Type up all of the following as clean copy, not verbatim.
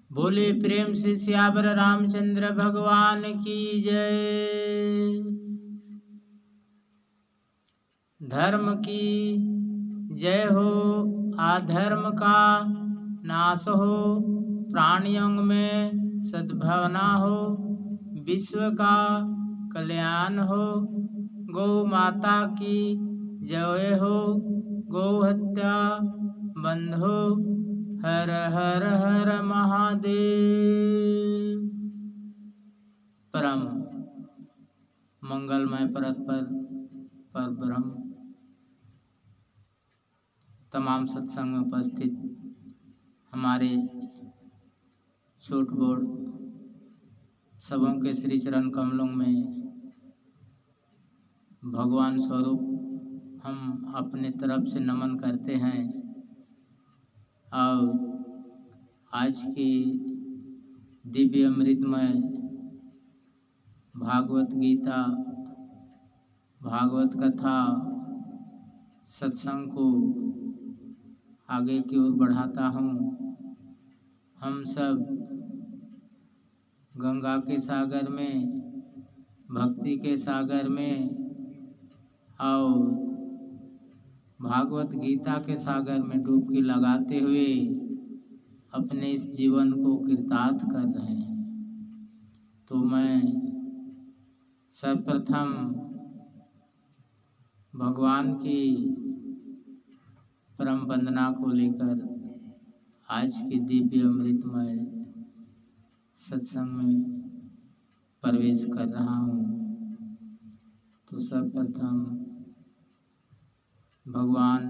बोले प्रेम से सियावर रामचंद्र भगवान की जय। धर्म की जय हो, अधर्म का नाश हो, प्राणियों में सद्भावना हो, विश्व का कल्याण हो। गौ माता की जय हो, गौ हत्या बंद हो। हर हर हर महादेव। परम मंगलमय पर ब्रह्म तमाम सत्संग में उपस्थित हमारे छोट बोड़ सबों के श्री चरण कमलों में भगवान स्वरूप हम अपने तरफ से नमन करते हैं। और आज की दिव्य अमृतमय भागवत गीता, भागवत कथा सत्संग को आगे की ओर बढ़ाता हूँ। हम सब गंगा के सागर में, भक्ति के सागर में और भागवत गीता के सागर में डुबकी लगाते हुए अपने इस जीवन को कृतार्थ कर रहे हैं। तो मैं सर्वप्रथम भगवान की परम वंदना को लेकर आज के दिव्य अमृतमय सत्संग में प्रवेश कर रहा हूँ। तो सर्वप्रथम भगवान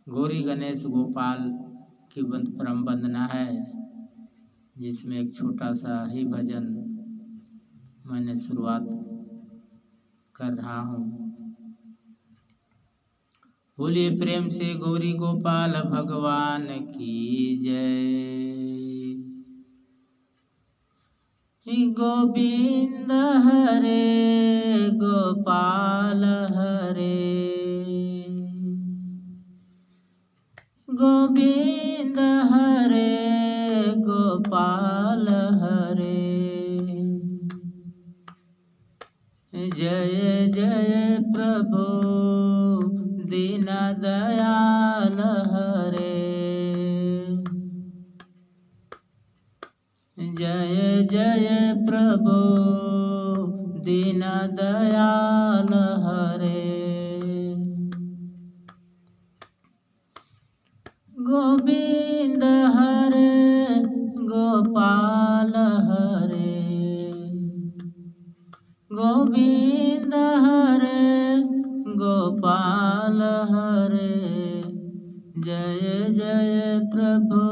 गौरी गणेश गोपाल की परम वंदना है, जिसमें एक छोटा सा ही भजन मैंने शुरुआत कर रहा हूँ। बोलिए प्रेम से गौरी गोपाल भगवान की जय। गोविंद हरे गोपाल हरे, गोविंद हरे गोपाल हरे। जय जय प्रभु दीन दयाल हरे, जय जय प्रभु दीन दयाल हरे। गोविंद हरे गोपाल हरे, गोविंद हरे गोपाल हरे। जय जय प्रभु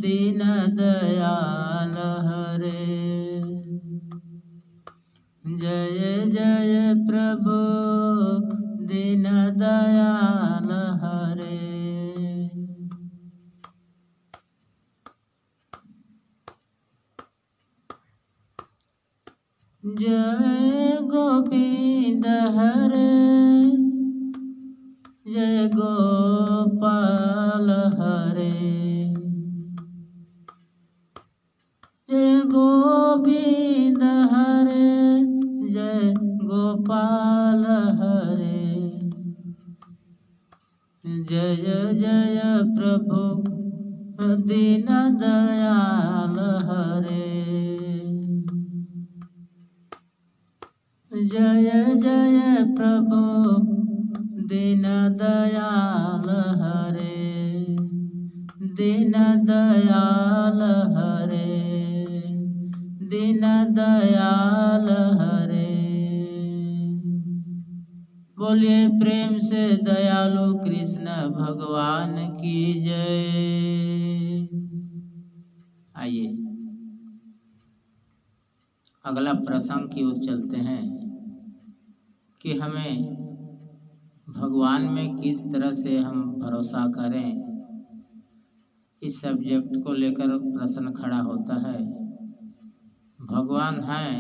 दीन दयाल हरे, जय जय प्रभु दीन दयाल हरे। जय गोविंद हरे, जय गोपाल हरे, जय गोविंद हरे, जय गोपाल हरे। जय जय प्रभु दीन दयाल हरे, जय जय प्रभु दीन दयाल हरे, दीन दयाल हरे, दीन दयाल हरे। बोलिए प्रेम से दयालु कृष्ण भगवान की जय। आइए अगला प्रसंग की ओर चलते हैं कि हमें भगवान में किस तरह से हम भरोसा करें। इस सब्जेक्ट को लेकर प्रश्न खड़ा होता है। भगवान हैं,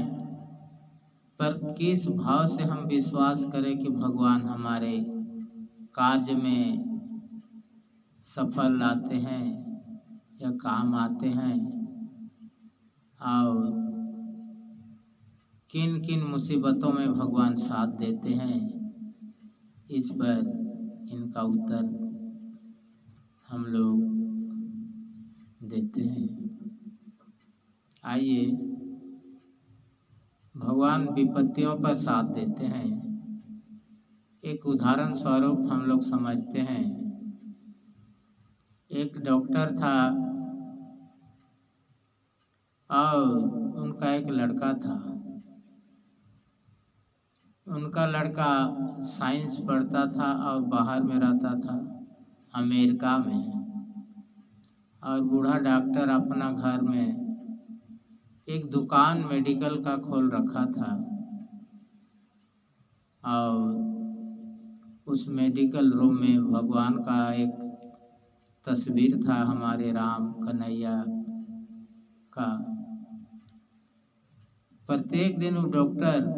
पर किस भाव से हम विश्वास करें कि भगवान हमारे कार्य में सफल आते हैं या काम आते हैं और किन किन मुसीबतों में भगवान साथ देते हैं, इस पर इनका उत्तर हम लोग देते हैं। आइए, भगवान विपत्तियों पर साथ देते हैं। एक उदाहरण स्वरूप हम लोग समझते हैं। एक डॉक्टर था और उनका एक लड़का था। उनका लड़का साइंस पढ़ता था और बाहर में रहता था, अमेरिका में। और बूढ़ा डॉक्टर अपना घर में एक दुकान मेडिकल का खोल रखा था और उस मेडिकल रूम में भगवान का एक तस्वीर था, हमारे राम कन्हैया का। प्रत्येक दिन वो डॉक्टर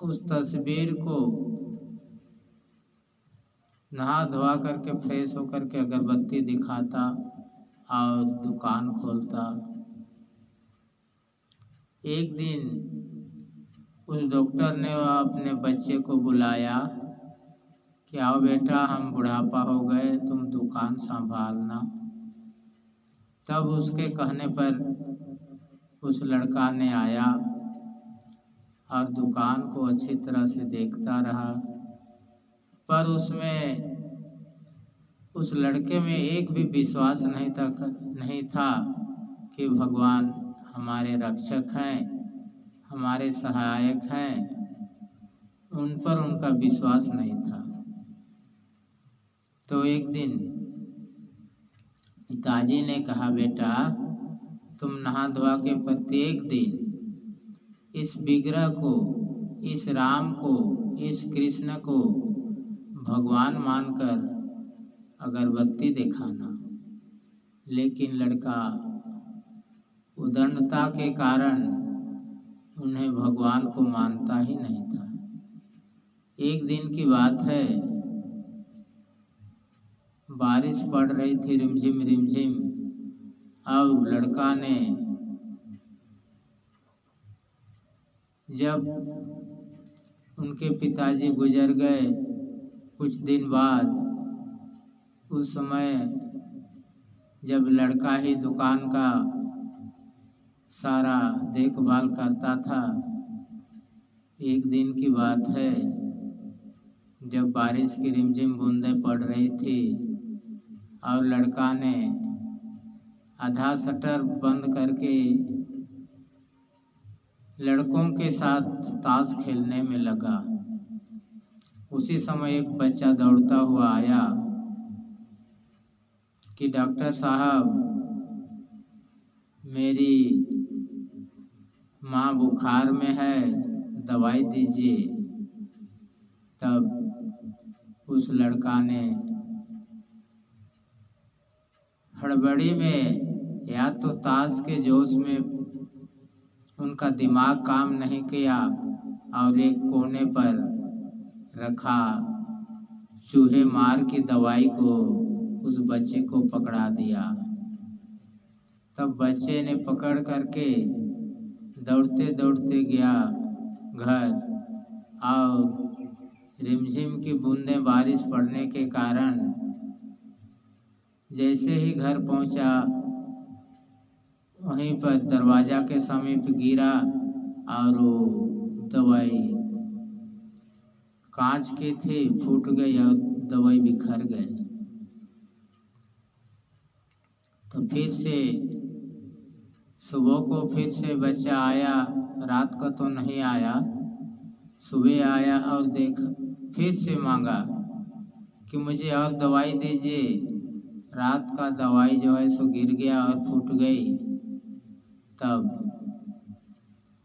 उस तस्वीर को नहा धोआ करके फ्रेश होकर के अगरबत्ती दिखाता और दुकान खोलता। एक दिन उस डॉक्टर ने अपने बच्चे को बुलाया कि आओ बेटा, हम बुढ़ापा हो गए, तुम दुकान संभालना। तब उसके कहने पर उस लड़का ने आया और दुकान को अच्छी तरह से देखता रहा, पर उस लड़के में एक भी विश्वास नहीं था कि भगवान हमारे रक्षक हैं, हमारे सहायक हैं। उन पर उनका विश्वास नहीं था। तो एक दिन पिताजी ने कहा, बेटा तुम नहा धोआ के प्रत्येक दिन इस विग्रह को, इस राम को, इस कृष्ण को भगवान मानकर अगरबत्ती दिखाना। लेकिन लड़का उदंडता के कारण उन्हें भगवान को मानता ही नहीं था। एक दिन की बात है, बारिश पड़ रही थी रिमझिम रिमझिम, और लड़का ने जब उनके पिताजी गुजर गए कुछ दिन बाद, उस समय जब लड़का ही दुकान का सारा देखभाल करता था, एक दिन की बात है जब बारिश की रिमझिम बूंदें पड़ रही थी और लड़का ने आधा शटर बंद करके लड़कों के साथ ताश खेलने में लगा। उसी समय एक बच्चा दौड़ता हुआ आया कि डॉक्टर साहब, मेरी माँ बुखार में है, दवाई दीजिए। तब उस लड़का ने हड़बड़ी में या तो ताश के जोश में उनका दिमाग काम नहीं किया और एक कोने पर रखा चूहे मार की दवाई को उस बच्चे को पकड़ा दिया। तब बच्चे ने पकड़ करके दौड़ते दौड़ते गया घर, और रिमझिम की बूंदें बारिश पड़ने के कारण जैसे ही घर पहुंचा, वहीं पर दरवाजा के समीप गिरा और वो दवाई कांच की थी, फूट गई और दवाई बिखर गई। तो फिर से सुबह को फिर से बच्चा आया, रात को तो नहीं आया, सुबह आया और देखा, फिर से मांगा कि मुझे और दवाई दीजिए। रात का दवाई जो है सो गिर गया और फूट गई। तब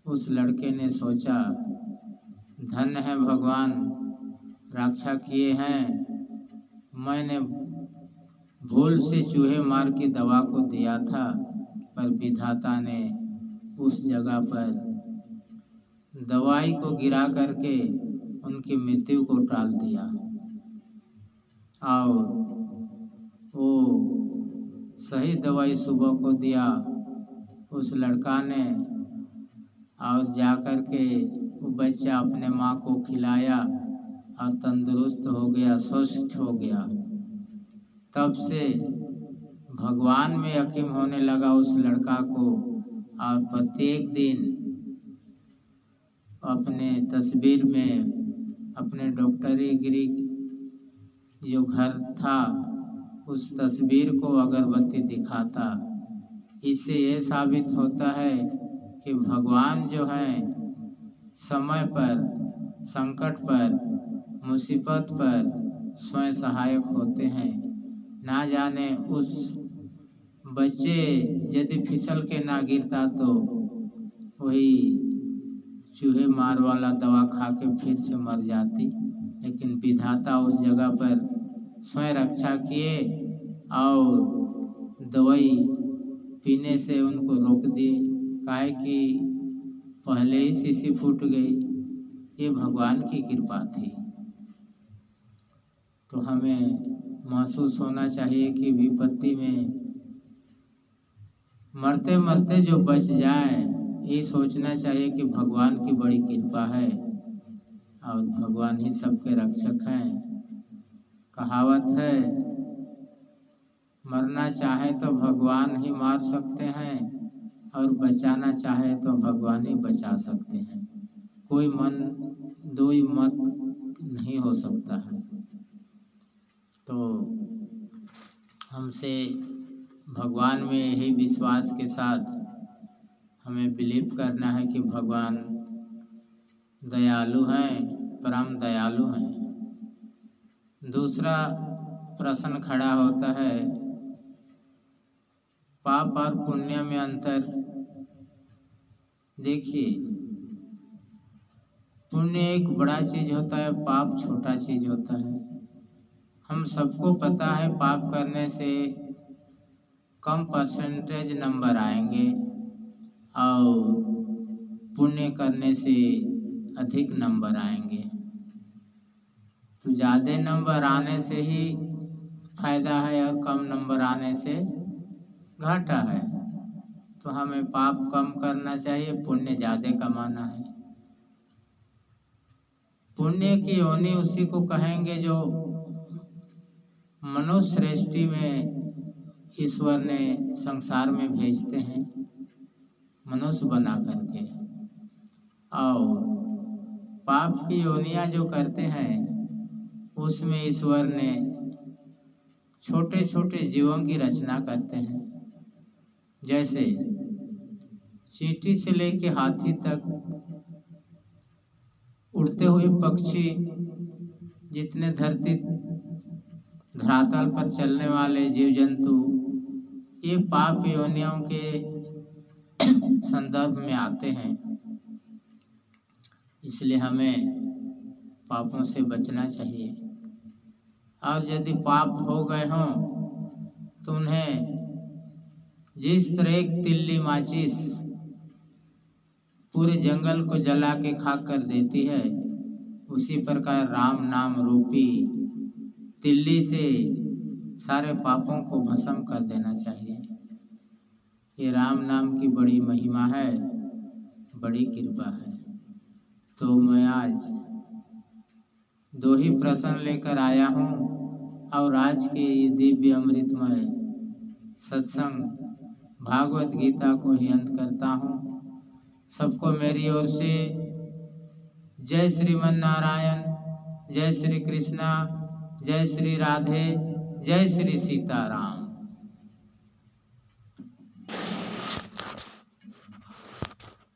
उस लड़के ने सोचा, धन्य है भगवान, रक्षा किए हैं, मैंने भूल से चूहे मार की दवा को दिया था, पर विधाता ने उस जगह पर दवाई को गिरा करके उनकी मृत्यु को टाल दिया। और वो सही दवाई सुबह को दिया उस लड़का ने, और जाकर के वो बच्चा अपने माँ को खिलाया और तंदुरुस्त हो गया, स्वस्थ हो गया। तब से भगवान में यकीन होने लगा उस लड़का को, और प्रत्येक दिन अपने तस्वीर में अपने डॉक्टरी गिरी जो घर था उस तस्वीर को अगरबत्ती दिखाता। इससे ये साबित होता है कि भगवान जो है समय पर, संकट पर, मुसीबत पर स्वयं सहायक होते हैं। ना जाने उस बच्चे यदि फिसल के ना गिरता तो वही चूहे मार वाला दवा खा के फिर से मर जाती, लेकिन विधाता उस जगह पर स्वयं रक्षा किए और दवाई पीने से उनको रोक दिए। काहे कि पहले ही शीशी फूट गई। ये भगवान की कृपा थी। तो हमें महसूस होना चाहिए कि विपत्ति में मरते मरते जो बच जाए, ये सोचना चाहिए कि भगवान की बड़ी कृपा है और भगवान ही सबके रक्षक हैं। कहावत है, मरना चाहे तो भगवान ही मार सकते हैं और बचाना चाहे तो भगवान ही बचा सकते हैं। कोई मन दो ही मत नहीं हो सकता है। तो हमसे भगवान में यही विश्वास के साथ हमें बिलीव करना है कि भगवान दयालु हैं, परम दयालु हैं। दूसरा प्रश्न खड़ा होता है, पाप और पुण्य में अंतर। देखिए, पुण्य एक बड़ा चीज होता है, पाप छोटा चीज होता है। हम सबको पता है पाप करने से कम परसेंटेज नंबर आएंगे और पुण्य करने से अधिक नंबर आएंगे। तो ज़्यादा नंबर आने से ही फायदा है और कम नंबर आने से घाटा है। तो हमें पाप कम करना चाहिए, पुण्य ज़्यादा कमाना है। पुण्य की योनि उसी को कहेंगे जो मनुष्य सृष्टि में ईश्वर ने संसार में भेजते हैं मनुष्य बना करके, और पाप की योनियां जो करते हैं उसमें ईश्वर ने छोटे छोटे जीवों की रचना करते हैं। जैसे चींटी से लेके हाथी तक, उड़ते हुए पक्षी, जितने धरातल पर चलने वाले जीव जंतु, ये पाप योनियों के संदर्भ में आते हैं। इसलिए हमें पापों से बचना चाहिए, और यदि पाप हो गए हों तो उन्हें जिस तरह एक तिल्ली माचिस पूरे जंगल को जला के खाक कर देती है, उसी प्रकार राम नाम रूपी तिल्ली से सारे पापों को भस्म कर देना चाहिए। ये राम नाम की बड़ी महिमा है, बड़ी कृपा है। तो मैं आज दो ही प्रश्न लेकर आया हूँ और आज के ये दिव्य अमृतमय सत्संग भागवत गीता को ही अंत करता हूँ। सबको मेरी ओर से जय श्रीमन नारायण, जय श्री कृष्णा, जय श्री राधे, जय श्री सीताराम।